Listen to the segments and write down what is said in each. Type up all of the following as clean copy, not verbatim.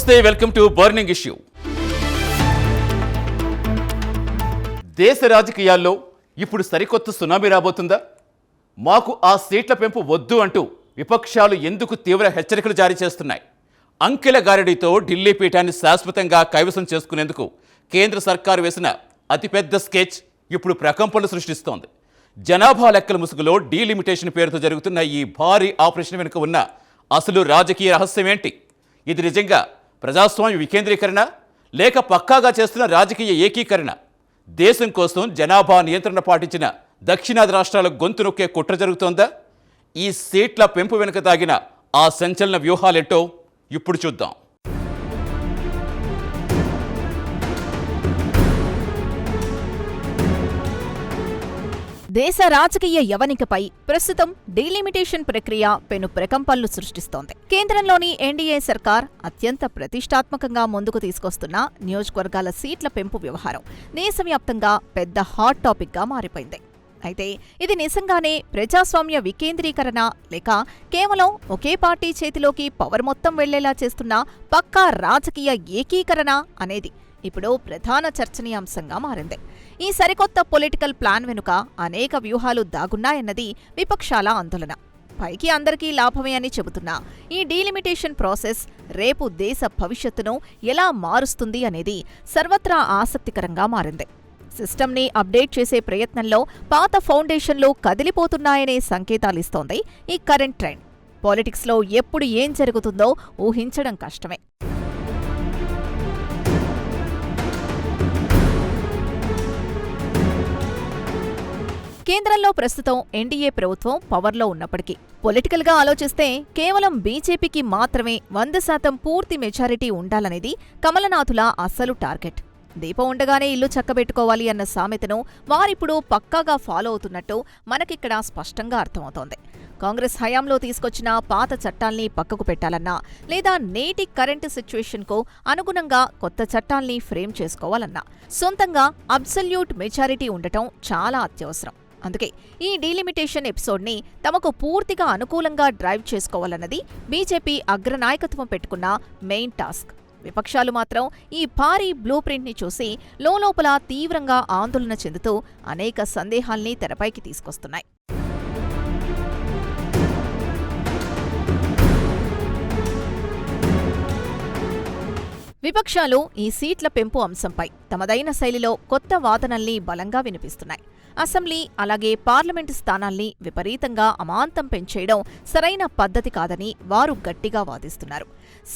నమస్తే, welcome to burning issue. దేశ రాజకీయాల్లో ఇప్పుడు సరికొత్త సునామీ రాబోతుందా? మాకు ఆ సీట్ల పెంపు వద్దు అంటూ విపక్షాలు ఎందుకు తీవ్ర హెచ్చరికలు జారీ చేస్తున్నాయి? అంకెల గారడీతో ఢిల్లీ పీఠాన్ని శాశ్వతంగా కైవసం చేసుకునేందుకు కేంద్ర సర్కారు వేసిన అతిపెద్ద స్కెచ్ ఇప్పుడు ప్రకంపనలు సృష్టిస్తోంది. జనాభా లెక్కల ముసుగులో డీలిమిటేషన్ పేరుతో జరుగుతున్న ఈ భారీ ఆపరేషన్ వెనుక ఉన్న అసలు రాజకీయ రహస్యం ఏంటి? ఇది నిజంగా ప్రజాస్వామ్య వికేంద్రీకరణ లేక పక్కాగా చేస్తున్న రాజకీయ ఏకీకరణ? దేశం కోసం జనాభా నియంత్రణ పాటించిన దక్షిణాది రాష్ట్రాల గొంతు నొక్కే కుట్ర జరుగుతోందా? ఈ సీట్ల పెంపు వెనుక తాగిన ఆ సంచలన వ్యూహాలేంటో ఇప్పుడు చూద్దాం. దేశ రాజకీయ యవనికపై ప్రస్తుతం డీలిమిటేషన్ ప్రక్రియ పెను ప్రకంపనలు సృష్టిస్తోంది. కేంద్రంలోని ఎన్డీఏ సర్కార్ అత్యంత ప్రతిష్టాత్మకంగా ముందుకు తీసుకొస్తున్న నియోజకవర్గాల సీట్ల పెంపు వ్యవహారం దేశవ్యాప్తంగా పెద్ద హాట్ టాపిక్ గా మారిపోయింది. అయితే ఇది నిజంగానే ప్రజాస్వామ్య వికేంద్రీకరణ లేక కేవలం ఒకే పార్టీ చేతిలోకి పవర్ మొత్తం వెళ్లేలా చేస్తున్న పక్కా రాజకీయ ఏకీకరణ అనేది ఇప్పుడు ప్రధాన చర్చనీయాంశంగా మారింది. ఈ సరికొత్త పొలిటికల్ ప్లాన్ వెనుక అనేక వ్యూహాలు దాగున్నాయన్నది విపక్షాల ఆందోళన. పైకి అందరికీ లాభమే అని చెబుతున్నా ఈ డీలిమిటేషన్ ప్రాసెస్ రేపు దేశ భవిష్యత్తును ఎలా మారుస్తుంది అనేది సర్వత్రా ఆసక్తికరంగా మారింది. సిస్టమ్ని అప్డేట్ చేసే ప్రయత్నంలో పాత ఫౌండేషన్లు కదిలిపోతున్నాయనే సంకేతాలిస్తోంది ఈ కరెంట్ ట్రెండ్. పాలిటిక్స్లో ఎప్పుడు ఏం జరుగుతుందో ఊహించడం కష్టమే. కేంద్రంలో ప్రస్తుతం ఎన్డీఏ ప్రభుత్వం పవర్లో ఉన్నప్పటికీ పొలిటికల్ గా ఆలోచిస్తే కేవలం బీజేపీకి మాత్రమే 100% పూర్తి మెజారిటీ ఉండాలనేది కమలనాథుల అసలు టార్గెట్. దీపం ఉండగానే ఇల్లు చక్కబెట్టుకోవాలి అన్న సామెతను వారిప్పుడు పక్కాగా ఫాలో అవుతున్నట్టు మనకిక్కడ స్పష్టంగా అర్థమవుతోంది. కాంగ్రెస్ హయాంలో తీసుకొచ్చిన పాత చట్టాల్ని పక్కకు పెట్టాలన్నా లేదా నేటి కరెంటు సిచ్యువేషన్కు అనుగుణంగా కొత్త చట్టాల్ని ఫ్రేమ్ చేసుకోవాలన్నా సొంతంగా అబ్సల్యూట్ మెజారిటీ ఉండటం చాలా అత్యవసరం. అందుకే ఈ డీలిమిటేషన్ ఎపిసోడ్ని తమకు పూర్తిగా అనుకూలంగా డ్రైవ్ చేసుకోవాలన్నది బీజేపీ అగ్రనాయకత్వం పెట్టుకున్న మెయిన్ టాస్క్. విపక్షాలు మాత్రం ఈ భారీ బ్లూ ప్రింట్ని చూసి లోలోపల తీవ్రంగా ఆందోళన చెందుతూ అనేక సందేహాల్ని తెరపైకి తీసుకొస్తున్నాయి. విపక్షాలు ఈ సీట్ల పెంపు అంశంపై తమదైన శైలిలో కొత్త వాదనల్ని బలంగా వినిపిస్తున్నాయి. అసెంబ్లీ అలాగే పార్లమెంటు స్థానాల్ని విపరీతంగా అమాంతం పెంచేయడం సరైన పద్ధతి కాదని వారు గట్టిగా వాదిస్తున్నారు.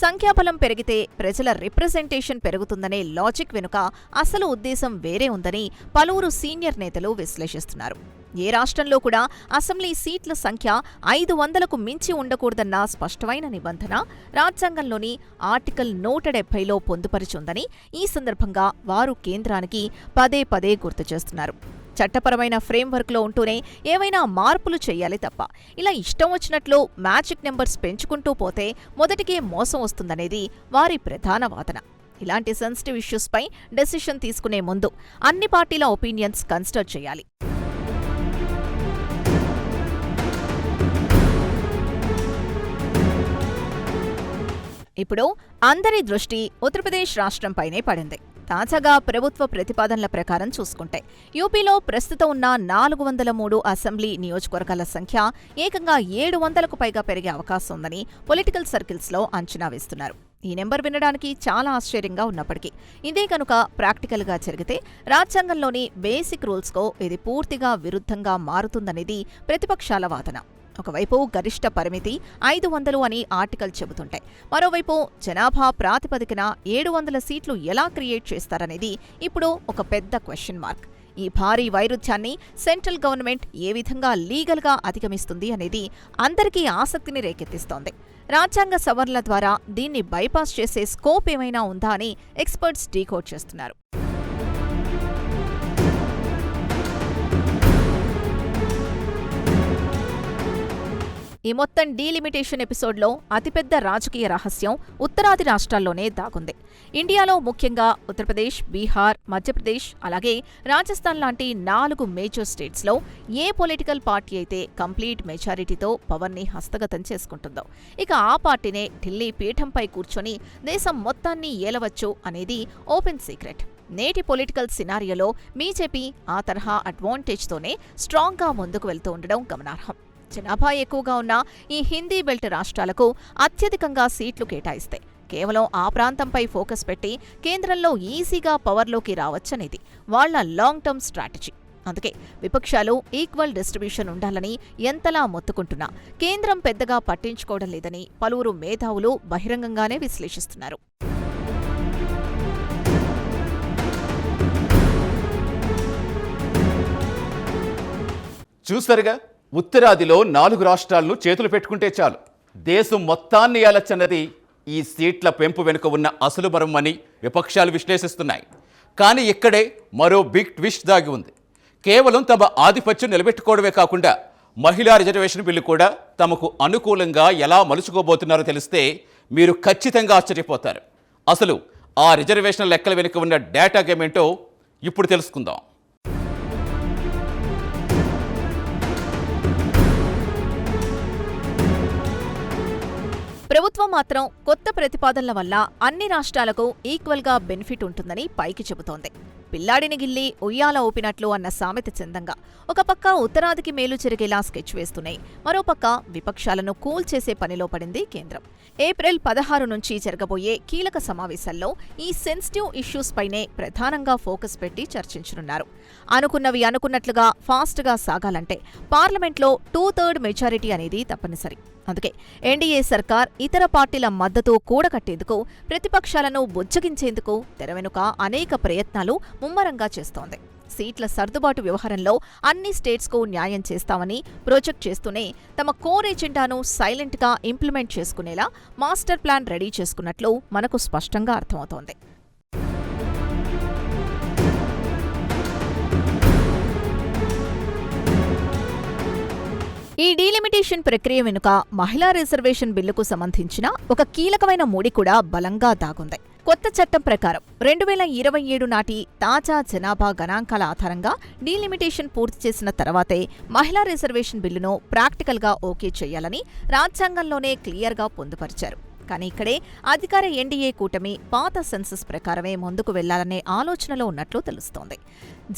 సంఖ్యాబలం పెరిగితే ప్రజల రిప్రజెంటేషన్ పెరుగుతుందనే లాజిక్ వెనుక అసలు ఉద్దేశం వేరే ఉందని పలువురు సీనియర్ నేతలు విశ్లేషిస్తున్నారు. ఏ రాష్ట్రంలో కూడా అసెంబ్లీ సీట్ల సంఖ్య 500కు మించి ఉండకూడదన్న స్పష్టమైన నిబంధన రాజ్యాంగంలోని ఆర్టికల్ 170లో పొందుపరిచుందని ఈ సందర్భంగా వారు కేంద్రానికి పదే పదే గుర్తు చేస్తున్నారు. చట్టపరమైన ఫ్రేమ్వర్క్లో ఉంటూనే ఏవైనా మార్పులు చేయాలి తప్ప ఇలా ఇష్టం వచ్చినట్లు మ్యాజిక్ నెంబర్స్ పెంచుకుంటూ పోతే మొదటికే మోసం వస్తుందనేది వారి ప్రధాన వాదన. ఇలాంటి సెన్సిటివ్ ఇష్యూస్పై డెసిషన్ తీసుకునే ముందు అన్ని పార్టీల ఒపీనియన్స్ కన్సిడర్ చేయాలి. ఇప్పుడు అందరి దృష్టి ఉత్తరప్రదేశ్ రాష్ట్రంపైనే పడింది. తాజాగా ప్రభుత్వ ప్రతిపాదనల ప్రకారం చూసుకుంటే యూపీలో ప్రస్తుతం ఉన్న 403 అసెంబ్లీ నియోజకవర్గాల సంఖ్య ఏకంగా 700కు పైగా పెరిగే అవకాశం ఉందని పొలిటికల్ సర్కిల్స్లో అంచనా వేస్తున్నారు. ఈ నెంబర్ వినడానికి చాలా ఆశ్చర్యంగా ఉన్నప్పటికీ ఇదే కనుక ప్రాక్టికల్గా జరిగితే రాజ్యాంగంలోని బేసిక్ రూల్స్కో ఇది పూర్తిగా విరుద్ధంగా మారుతుందనేది ప్రతిపక్షాల వాదన. ఒకవైపు గరిష్ట పరిమితి 500 అని ఆర్టికల్ చెబుతుంటే మరోవైపు జనాభా ప్రాతిపదికన 700 సీట్లు ఎలా క్రియేట్ చేస్తారనేది ఇప్పుడు ఒక పెద్ద క్వశ్చన్ మార్క్. ఈ భారీ వైరుధ్యాన్ని సెంట్రల్ గవర్నమెంట్ ఏ విధంగా లీగల్గా అధిగమిస్తుంది అనేది అందరికీ ఆసక్తిని రేకెత్తిస్తోంది. రాజ్యాంగ సవరణల ద్వారా దీన్ని బైపాస్ చేసే స్కోప్ ఏమైనా ఉందా అని ఎక్స్పర్ట్స్ డీకోడ్ చేస్తున్నారు. ఈ మొత్తం డీలిమిటేషన్ ఎపిసోడ్లో అతిపెద్ద రాజకీయ రహస్యం ఉత్తరాది రాష్ట్రాల్లోనే దాగుంది. ఇండియాలో ముఖ్యంగా ఉత్తరప్రదేశ్, బీహార్, మధ్యప్రదేశ్ అలాగే రాజస్థాన్ లాంటి 4 మేజర్ స్టేట్స్లో ఏ పొలిటికల్ పార్టీ అయితే కంప్లీట్ మెజారిటీతో పవర్ని హస్తగతం చేసుకుంటుందో ఇక ఆ పార్టీనే ఢిల్లీ పీఠంపై కూర్చొని దేశం మొత్తాన్ని ఏలవచ్చు అనేది ఓపెన్ సీక్రెట్. నేటి పొలిటికల్ సినారియోలో బీజేపీ ఆ తరహా అడ్వాంటేజ్తోనే స్ట్రాంగ్గా ముందుకు వెళ్తూ ఉండడం గమనార్హం. జనాభా ఎక్కువగా ఉన్న ఈ హిందీ బెల్ట్ రాష్ట్రాలకు అత్యధికంగా సీట్లు కేటాయిస్తే కేవలం ఆ ప్రాంతంపై ఫోకస్ పెట్టి కేంద్రంలో ఈజీగా పవర్లోకి రావచ్చనేది వాళ్ల లాంగ్ టర్మ్ స్ట్రాటజీ. అందుకే విపక్షాలు ఈక్వల్ డిస్ట్రిబ్యూషన్ ఉండాలని ఎంతలా మొత్తుకుంటున్నా కేంద్రం పెద్దగా పట్టించుకోవడం లేదని పలువురు మేధావులు బహిరంగంగానే విశ్లేషిస్తున్నారు. చూసారుగా, ఉత్తరాదిలో 4 రాష్ట్రాలను చేతులు పెట్టుకుంటే చాలు దేశం మొత్తాన్ని ఏలచ్చన్నది ఈ సీట్ల పెంపు వెనుక ఉన్న అసలు మర్మం అని విపక్షాలు విశ్లేషిస్తున్నాయి. కానీ ఇక్కడే మరో బిగ్ ట్విస్ట్ దాగి ఉంది. కేవలం తమ ఆధిపత్యం నిలబెట్టుకోవడమే కాకుండా మహిళా రిజర్వేషన్ బిల్లు కూడా తమకు అనుకూలంగా ఎలా మలుచుకోబోతున్నారో తెలిస్తే మీరు ఖచ్చితంగా ఆశ్చర్యపోతారు. అసలు ఆ రిజర్వేషన్ లెక్కల వెనుక ఉన్న డేటా గేమ్ ఏంటో ఇప్పుడు తెలుసుకుందాం. ప్రభుత్వం మాత్రం కొత్త ప్రతిపాదనల వల్ల అన్ని రాష్ట్రాలకు ఈక్వల్గా బెనిఫిట్ ఉంటుందని పైకి చెబుతోంది. పిల్లాడిని గిల్లి ఉయ్యాల ఊపినట్లు అన్న సామెత చందంగా ఒక పక్క ఉత్తరాదికి మేలు జరిగేలా స్కెచ్ వేస్తున్నాయి, మరోపక్క విపక్షాలను కూల్ చేసే పనిలో పడింది కేంద్రం. ఏప్రిల్ 16 నుంచి జరగబోయే కీలక సమావేశాల్లో ఈ సెన్సిటివ్ ఇష్యూస్ పైనే ప్రధానంగా ఫోకస్ పెట్టి చర్చించనున్నారు. అనుకున్నవి అనుకున్నట్లుగా ఫాస్ట్గా సాగాలంటే పార్లమెంట్లో 2/3 మెజారిటీ అనేది తప్పనిసరి. అందుకే ఎన్డీఏ సర్కార్ ఇతర పార్టీల మద్దతు కూడగట్టేందుకు, ప్రతిపక్షాలను బుజ్జగించేందుకు తెరవెనుక అనేక ప్రయత్నాలు ముమ్మరంగా చేస్తోంది. సీట్ల సర్దుబాటు వ్యవహారంలో అన్ని స్టేట్స్కు న్యాయం చేస్తామని ప్రొజెక్ట్ చేస్తూనే తమ కోర్ ఎజెండాను సైలెంట్గా ఇంప్లిమెంట్ చేసుకునేలా మాస్టర్ ప్లాన్ రెడీ చేసుకున్నట్లు మనకు స్పష్టంగా అర్థమవుతోంది. ఈ డీలిమిటేషన్ ప్రక్రియ వెనుక మహిళా రిజర్వేషన్ బిల్లుకు సంబంధించిన ఒక కీలకమైన మూడి కూడా బలంగా దాగుంది. కొత్త చట్టం ప్రకారం 2027 నాటి తాజా జనాభా గణాంకాల ఆధారంగా డీలిమిటేషన్ పూర్తి చేసిన తర్వాతే మహిళా రిజర్వేషన్ బిల్లును ప్రాక్టికల్గా ఓకే చేయాలని రాజ్యాంగంలోనే క్లియర్గా పొందుపరిచారు. కానీ ఇక్కడే అధికార ఎన్డీఏ కూటమి పాత సెన్సస్ ప్రకారమే ముందుకు వెళ్లాలనే ఆలోచనలో ఉన్నట్లు తెలుస్తోంది.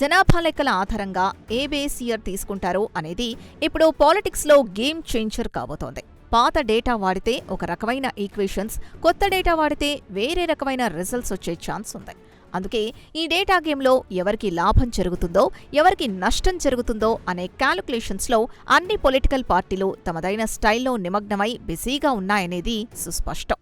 జనాభా లెక్కల ఆధారంగా ఏ బేస్ ఇయర్ తీసుకుంటారు అనేది ఇప్పుడు పాలిటిక్స్లో గేమ్ చేంజర్ కాబోతోంది. పాత డేటా వాడితే ఒక రకమైన ఈక్వేషన్స్, కొత్త డేటా వాడితే వేరే రకమైన రిజల్ట్స్ వచ్చే ఛాన్స్ ఉంది. అందుకే ఈ డేటా గేమ్లో ఎవరికి లాభం జరుగుతుందో, ఎవరికి నష్టం జరుగుతుందో అనే క్యాలిక్యులేషన్స్లో అన్ని పొలిటికల్ పార్టీలు తమదైన స్టైల్లో నిమగ్నమై బిజీగా ఉన్నాయనేది సుస్పష్టం.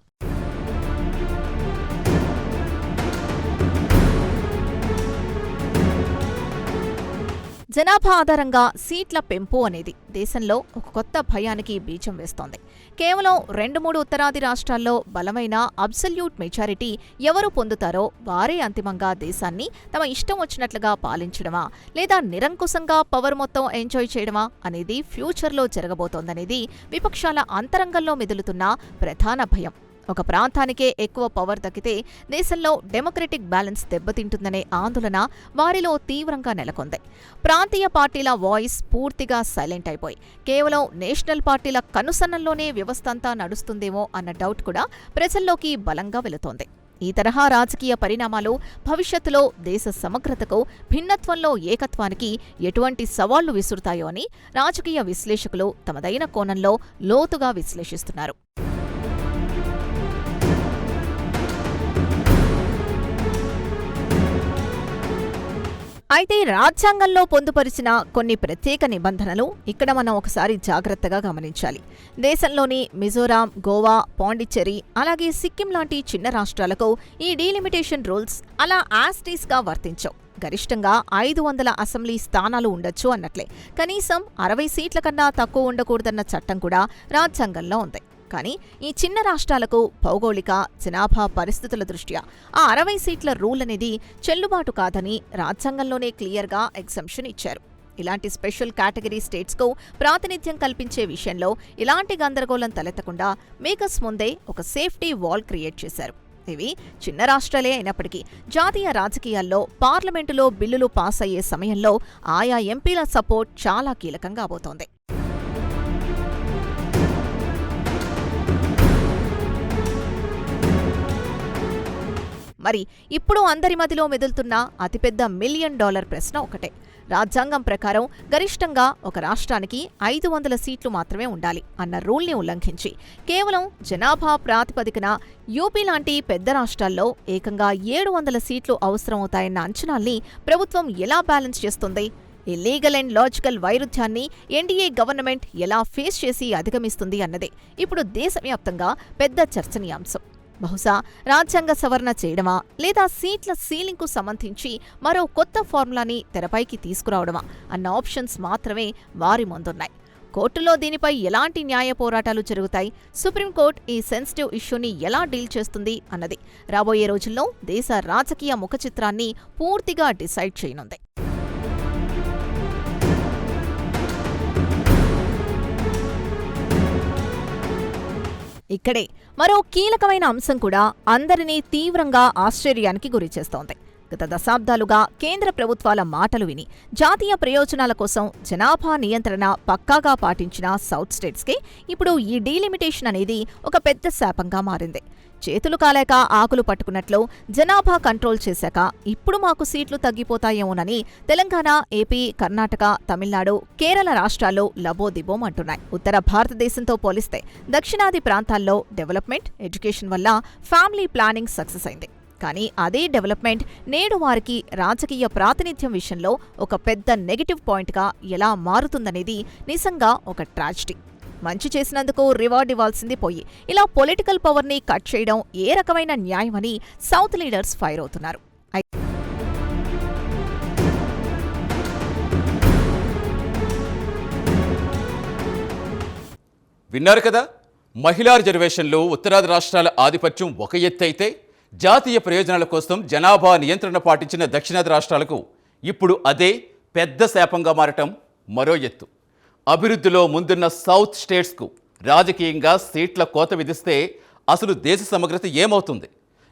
జనాభా ఆధారంగా సీట్ల పెంపు అనేది దేశంలో ఒక కొత్త భయానికి బీజం వేస్తోంది. కేవలం 2-3 ఉత్తరాది రాష్ట్రాల్లో బలమైన అబ్సల్యూట్ మెజారిటీ ఎవరు పొందుతారో వారే అంతిమంగా దేశాన్ని తమ ఇష్టం వచ్చినట్లుగా పాలించడమా, లేదా నిరంకుశంగా పవర్ మొత్తం ఎంజాయ్ చేయడమా అనేది ఫ్యూచర్లో జరగబోతోందనేది విపక్షాల అంతరంగంలో మెదులుతున్న ప్రధాన భయం. ఒక ప్రాంతానికే ఎక్కువ పవర్ దక్కితే దేశంలో డెమోక్రటిక్ బ్యాలెన్స్ దెబ్బతింటుందనే ఆందోళన వారిలో తీవ్రంగా నెలకొంది. ప్రాంతీయ పార్టీల వాయిస్ పూర్తిగా సైలెంట్ అయిపోయి కేవలం నేషనల్ పార్టీల కనుసన్నల్లోనే వ్యవస్థ అంతా నడుస్తుందేమో అన్న డౌట్ కూడా ప్రజల్లోకి బలంగా వెళుతోంది. ఈ తరహా రాజకీయ పరిణామాలు భవిష్యత్తులో దేశ సమగ్రతకు, భిన్నత్వంలో ఏకత్వానికి ఎటువంటి సవాళ్లు విసురుతాయో అని రాజకీయ విశ్లేషకులు తమదైన కోణంలో లోతుగా విశ్లేషిస్తున్నారు. అయితే రాజ్యాంగంలో పొందుపరిచిన కొన్ని ప్రత్యేక నిబంధనలు ఇక్కడ మనం ఒకసారి జాగ్రత్తగా గమనించాలి. దేశంలోని మిజోరాం, గోవా, పాండిచ్చేరి అలాగే సిక్కిం లాంటి చిన్న రాష్ట్రాలకు ఈ డీలిమిటేషన్ రూల్స్ అలా యాస్టీస్గా వర్తించవు. గరిష్టంగా 500 అసెంబ్లీ స్థానాలు ఉండొచ్చు అన్నట్లే. కనీసం 60 సీట్ల కన్నా తక్కువ ఉండకూడదన్న చట్టం కూడా రాజ్యాంగంలో ఉంది. కానీ ఈ చిన్న రాష్ట్రాలకు భౌగోళిక, జనాభా పరిస్థితుల దృష్ట్యా ఆ 60 సీట్ల రూల్ అనేది చెల్లుబాటు కాదని రాజ్యాంగంలోనే క్లియర్గా ఎగ్జంప్షన్ ఇచ్చారు. ఇలాంటి స్పెషల్ కేటగిరీ స్టేట్స్కు ప్రాతినిధ్యం కల్పించే విషయంలో ఇలాంటి గందరగోళం తలెత్తకుండా మేకర్స్ ముందే ఒక సేఫ్టీ వాల్ క్రియేట్ చేశారు. ఇవి చిన్న రాష్ట్రాలే అయినప్పటికీ జాతీయ రాజకీయాల్లో పార్లమెంటులో బిల్లులు పాస్ అయ్యే సమయంలో ఆయా ఎంపీల సపోర్ట్ చాలా కీలకం కాబోతోంది. మరి ఇప్పుడు అందరి మదిలో మెదులుతున్న అతిపెద్ద $1 మిలియన్ ప్రశ్న ఒకటే. రాజ్యాంగం ప్రకారం గరిష్టంగా ఒక రాష్ట్రానికి 500 సీట్లు మాత్రమే ఉండాలి అన్న రూల్ని ఉల్లంఘించి కేవలం జనాభా ప్రాతిపదికన యూపీ లాంటి పెద్ద రాష్ట్రాల్లో ఏకంగా 700 సీట్లు అవసరమవుతాయన్న అంచనాల్ని ప్రభుత్వం ఎలా బ్యాలెన్స్ చేస్తుంది? ఈ లీగల్ అండ్ లాజికల్ వైరుధ్యాన్ని ఎన్డీఏ గవర్నమెంట్ ఎలా ఫేస్ చేసి అధిగమిస్తుంది అన్నదే ఇప్పుడు దేశవ్యాప్తంగా పెద్ద చర్చనీయాంశం. బహుశా రాజ్యాంగ సవరణ చేయడమా, లేదా సీట్ల సీలింగ్కు సంబంధించి మరో కొత్త ఫార్ములాని తెరపైకి తీసుకురావడమా అన్న ఆప్షన్స్ మాత్రమే వారి ముందున్నాయి. కోర్టులో దీనిపై ఎలాంటి న్యాయ పోరాటాలు జరుగుతాయి, సుప్రీంకోర్టు ఈ సెన్సిటివ్ ఇష్యూని ఎలా డీల్ చేస్తుంది అన్నది రాబోయే రోజుల్లో దేశ రాజకీయ ముఖచిత్రాన్ని పూర్తిగా డిసైడ్ చేయనుంది. ఇక్కడే మరో కీలకమైన అంశం కూడా అందరినీ తీవ్రంగా ఆశ్చర్యానికి గురిచేస్తోంది. గత దశాబ్దాలుగా కేంద్ర ప్రభుత్వాల మాటలు విని జాతీయ ప్రయోజనాల కోసం జనాభా నియంత్రణ పక్కాగా పాటించిన సౌత్ స్టేట్స్కి ఇప్పుడు ఈ డీలిమిటేషన్ అనేది ఒక పెద్ద శాపంగా మారింది. చేతులు కాలేక ఆకులు పట్టుకున్నట్లు జనాభా కంట్రోల్ చేశాక ఇప్పుడు మాకు సీట్లు తగ్గిపోతాయేమోనని తెలంగాణ, ఏపీ, కర్ణాటక, తమిళనాడు, కేరళ రాష్ట్రాల్లో లబోదిబోం అంటున్నాయి. ఉత్తర భారతదేశంతో పోలిస్తే దక్షిణాది ప్రాంతాల్లో డెవలప్మెంట్, ఎడ్యుకేషన్ వల్ల ఫ్యామిలీ ప్లానింగ్ సక్సెస్ అయింది. కానీ అదే డెవలప్మెంట్ నేడు వారికి రాజకీయ ప్రాతినిధ్యం విషయంలో ఒక పెద్ద నెగటివ్ పాయింట్గా ఎలా మారుతుందనేది నిజంగా ఒక ట్రాజడీ. మంచి చేసినందుకు రివార్డ్ ఇవ్వాల్సింది పోయి ఇలా పొలిటికల్ పవర్ని కట్ చేయడం ఏ రకమైన న్యాయమని సౌత్ లీడర్స్ ఫైర్ అవుతున్నారు. విన్నారు కదా, మహిళా రిజర్వేషన్లు, ఉత్తరాది రాష్ట్రాల ఆధిపత్యం ఒక ఎత్తు అయితే జాతీయ ప్రయోజనాల కోసం జనాభా నియంత్రణ పాటించిన దక్షిణాది రాష్ట్రాలకు ఇప్పుడు అదే పెద్ద శాపంగా మారటం మరో ఎత్తు. అభివృద్ధిలో ముందున్న సౌత్ స్టేట్స్కు రాజకీయంగా సీట్ల కోత విధిస్తే అసలు దేశ సమగ్రత ఏమవుతుంది?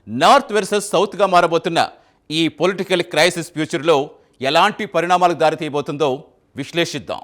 నార్త్ వర్సెస్ సౌత్గా మారబోతున్న ఈ పొలిటికల్ క్రైసిస్ ఫ్యూచర్లో ఎలాంటి పరిణామాలకు దారితీయబోతుందో విశ్లేషిద్దాం.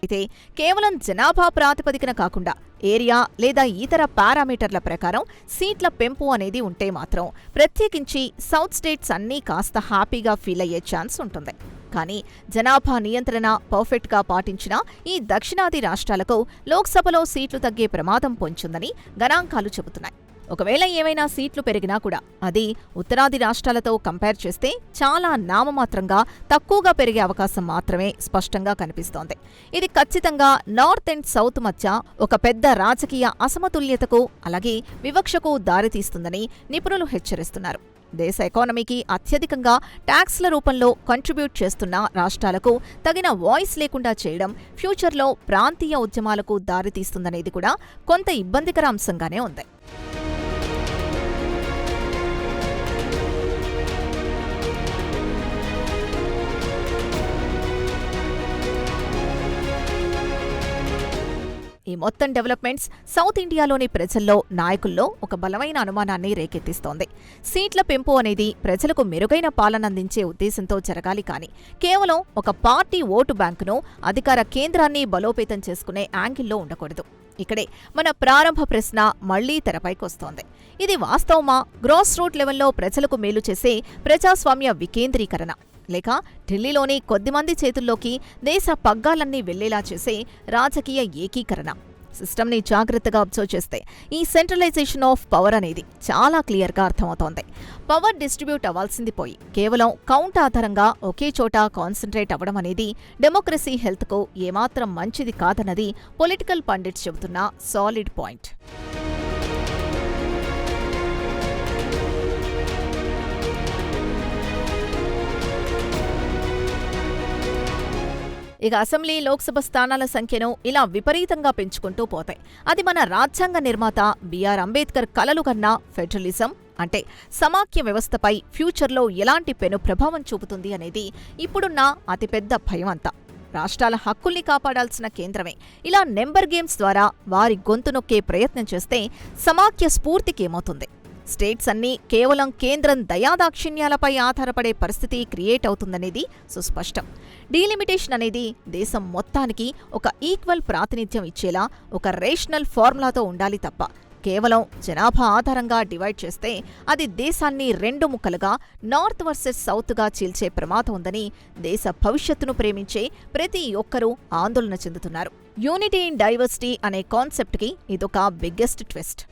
అయితే కేవలం జనాభా ప్రాతిపదికన కాకుండా ఏరియా లేదా ఇతర పారామీటర్ల ప్రకారం సీట్ల పెంపు అనేది ఉంటే మాత్రం ప్రత్యేకించి సౌత్ స్టేట్స్ అన్నీ కాస్త హ్యాపీగా ఫీల్ అయ్యే ఛాన్స్ ఉంటుంది. కానీ జనాభా నియంత్రణ పర్ఫెక్ట్గా పాటించిన ఈ దక్షిణాది రాష్ట్రాలకు లోక్సభలో సీట్లు తగ్గే ప్రమాదం పొంచుందని గణాంకాలు చెబుతున్నాయి. ఒకవేళ ఏమైనా సీట్లు పెరిగినా కూడా అది ఉత్తరాది రాష్ట్రాలతో కంపేర్ చేస్తే చాలా నామమాత్రంగా తక్కువగా పెరిగే అవకాశం మాత్రమే స్పష్టంగా కనిపిస్తోంది. ఇది ఖచ్చితంగా నార్త్ అండ్ సౌత్ మధ్య ఒక పెద్ద రాజకీయ అసమతుల్యతకు, అలాగే వివక్షకు దారితీస్తుందని నిపుణులు హెచ్చరిస్తున్నారు. దేశ ఎకానమీకి అత్యధికంగా ట్యాక్స్ల రూపంలో కంట్రిబ్యూట్ చేస్తున్న రాష్ట్రాలకు తగిన వాయిస్ లేకుండా చేయడం ఫ్యూచర్లో ప్రాంతీయ ఉద్యమాలకు దారితీస్తుందనేది కూడా కొంత ఇబ్బందికర అంశంగానే ఉంది. ఈ మొత్తం డెవలప్మెంట్స్ సౌత్ ఇండియాలోని ప్రజల్లో, నాయకుల్లో ఒక బలమైన అనుమానాన్ని రేకెత్తిస్తోంది. సీట్ల పెంపు అనేది ప్రజలకు మెరుగైన పాలన అందించే ఉద్దేశంతో జరగాలి కానీ కేవలం ఒక పార్టీ ఓటు బ్యాంకును, అధికార కేంద్రాన్ని బలోపేతం చేసుకునే యాంగిల్లో ఉండకూడదు. ఇక్కడే మన ప్రారంభ ప్రశ్న మళ్లీ తెరపైకొస్తోంది. ఇది వాస్తవమా? గ్రాస్ రూట్ లెవెల్లో ప్రజలకు మేలు చేసే ప్రజాస్వామ్య వికేంద్రీకరణ, లేక ఢిల్లీలోని కొద్దిమంది చేతుల్లోకి దేశ పగ్గాలన్నీ వెళ్లేలా చేసే రాజకీయ ఏకీకరణ? సిస్టమ్ని జాగ్రత్తగా అబ్జర్వ్ చేస్తే ఈ సెంట్రలైజేషన్ ఆఫ్ పవర్ అనేది చాలా క్లియర్గా అర్థమవుతోంది. పవర్ డిస్ట్రిబ్యూట్ అవ్వాల్సింది పోయి కేవలం కౌంట్ ఆధారంగా ఒకే చోట కాన్సంట్రేట్ అవ్వడం అనేది డెమోక్రసీ హెల్త్కు ఏమాత్రం మంచిది కాదన్నది పొలిటికల్ పండిట్స్ చెబుతున్న సాలిడ్ పాయింట్. ఇక అసెంబ్లీ, లోక్సభ స్థానాల సంఖ్యను ఇలా విపరీతంగా పెంచుకుంటూ పోతాయి. అది మన రాజ్యాంగ నిర్మాత బిఆర్ అంబేద్కర్ కలలు కన్నా ఫెడరలిజం అంటే సమాఖ్య వ్యవస్థపై ఫ్యూచర్లో ఎలాంటి పెను ప్రభావం చూపుతుంది అనేది ఇప్పుడున్న అతిపెద్ద భయం అంతా. రాష్ట్రాల హక్కుల్ని కాపాడాల్సిన కేంద్రమే ఇలా నెంబర్ గేమ్స్ ద్వారా వారి గొంతు నొక్కే ప్రయత్నం చేస్తే సమాఖ్య స్ఫూర్తికేమవుతుంది? స్టేట్స్ అన్నీ కేవలం కేంద్రం దయాదాక్షిణ్యాలపై ఆధారపడే పరిస్థితి క్రియేట్ అవుతుందనేది సుస్పష్టం. డీలిమిటేషన్ అనేది దేశం మొత్తానికి ఒక ఈక్వల్ ప్రాతినిధ్యం ఇచ్చేలా ఒక రేషనల్ ఫార్ములాతో ఉండాలి తప్ప కేవలం జనాభా ఆధారంగా డివైడ్ చేస్తే అది దేశాన్ని రెండు ముక్కలుగా నార్త్ వర్సెస్ సౌత్గా చీల్చే ప్రమాదం ఉందని దేశ భవిష్యత్తును ప్రేమించే ప్రతి ఒక్కరూ ఆందోళన చెందుతున్నారు. యూనిటీ ఇన్ డైవర్సిటీ అనే కాన్సెప్ట్కి ఇదొక బిగ్గెస్ట్ ట్విస్ట్.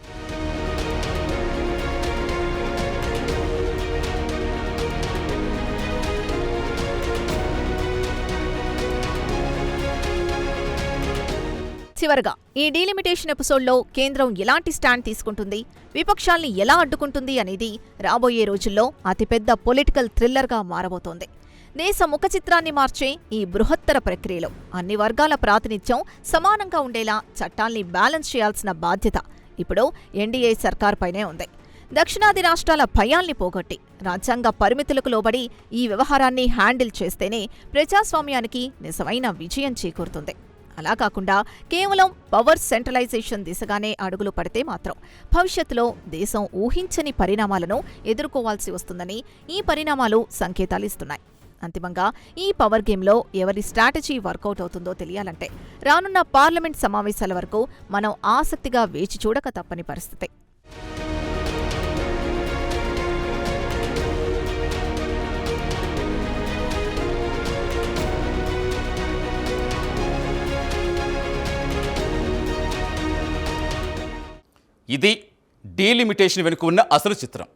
చివరగా ఈ డీలిమిటేషన్ ఎపిసోడ్లో కేంద్రం ఎలాంటి స్టాండ్ తీసుకుంటుంది, విపక్షాల్ని ఎలా అడ్డుకుంటుంది అనేది రాబోయే రోజుల్లో అతిపెద్ద పొలిటికల్ థ్రిల్లర్గా మారబోతోంది. దేశ ముఖచిత్రాన్ని మార్చే ఈ బృహత్తర ప్రక్రియలో అన్ని వర్గాల ప్రాతినిధ్యం సమానంగా ఉండేలా చట్టాల్ని బ్యాలెన్స్ చేయాల్సిన బాధ్యత ఇప్పుడు ఎన్డీఏ సర్కార్పైనే ఉంది. దక్షిణాది రాష్ట్రాల భయాల్ని పోగొట్టి రాజ్యాంగ పరిమితులకు లోబడి ఈ వ్యవహారాన్ని హ్యాండిల్ చేస్తేనే ప్రజాస్వామ్యానికి నిజమైన విజయం చేకూరుతుంది. అలా కాకుండా కేవలం పవర్ సెంట్రలైజేషన్ దిశగానే అడుగులు పడితే మాత్రం భవిష్యత్తులో దేశం ఊహించని పరిణామాలను ఎదుర్కోవాల్సి వస్తుందని ఈ పరిణామాలు సంకేతాలిస్తున్నాయి. అంతిమంగా ఈ పవర్ గేమ్లో ఎవరి స్ట్రాటజీ వర్కౌట్ అవుతుందో తెలియాలంటే రానున్న పార్లమెంట్ సమావేశాల వరకు మనం ఆసక్తిగా వేచి చూడక తప్పని పరిస్థితి. ఇది డీలిమిటేషన్ వెనుక ఉన్న అసలు చిత్రం.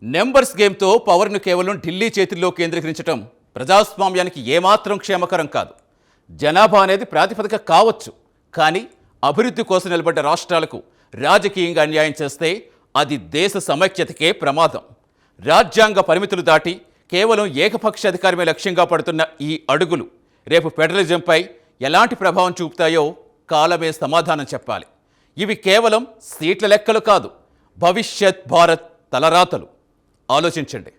నెంబర్స్ గేమ్తో పవర్ను కేవలం ఢిల్లీ చేతుల్లో కేంద్రీకరించడం ప్రజాస్వామ్యానికి ఏమాత్రం క్షేమకరం కాదు. జనాభా అనేది ప్రాతిపదిక కావచ్చు, కానీ అభివృద్ధి కోసం నిలబడ్డ రాష్ట్రాలకు రాజకీయంగా అన్యాయం చేస్తే అది దేశ సమైక్యతకే ప్రమాదం. రాజ్యాంగ పరిమితులు దాటి కేవలం ఏకపక్ష అధికారమే లక్ష్యంగా పడుతున్న ఈ అడుగులు రేపు ఫెడరలిజంపై ఎలాంటి ప్రభావం చూపుతాయో కాలమే సమాధానం చెప్పాలి. ఇవి కేవలం సీట్ల లెక్కలు కాదు, భవిష్యత్ భారత్ తలరాతలు. ఆలోచించండి.